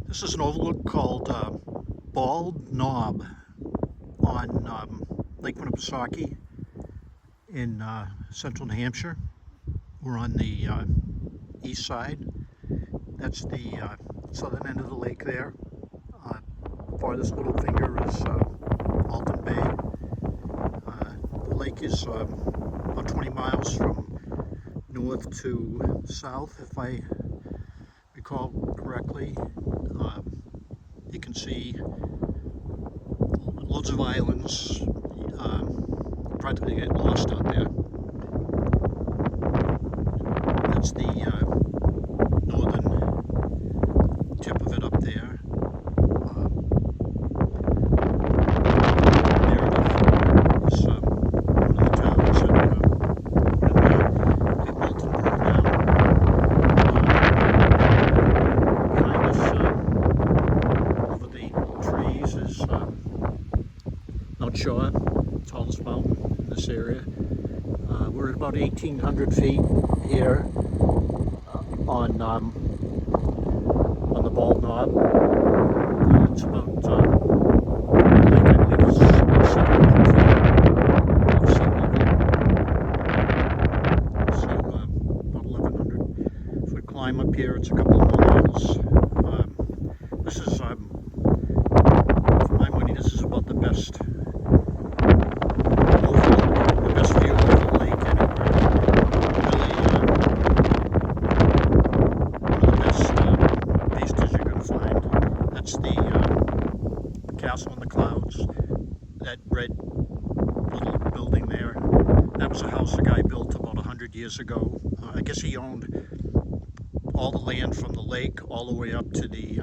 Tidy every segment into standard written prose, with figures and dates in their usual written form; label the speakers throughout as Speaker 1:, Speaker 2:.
Speaker 1: This is an overlook called Bald Knob on Lake Winnipesaukee in central New Hampshire. We're on the east side. That's the southern end of the lake there. Farthest little finger is Alton Bay. The lake is about 20 miles from north to south, if I recall correctly. You can see loads of islands. Practically get lost out there. That's the northern tip of it up there. Meredith is one of the towns in Milton now. Behind us, over the trees, is Mount Shaw, tallest mountain in this area. We're at about 1,800 feet here on the Bald Knob. It's about, I believe it's about 700 feet above sea level. So about 1,100 foot climb up here. It's a couple of miles. This is, for my money, this is about the best view of the lake anywhere. Really, one of the best vistas you're going to find. That's the castle in the clouds. That red little building there. That was a house a guy built about 100 years ago. I guess he owned all the land from the lake all the way up to the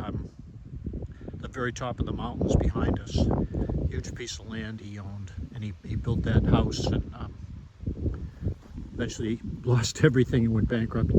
Speaker 1: very top of the mountains behind us. Huge piece of land he owned, and he built that house, and eventually lost everything and went bankrupt.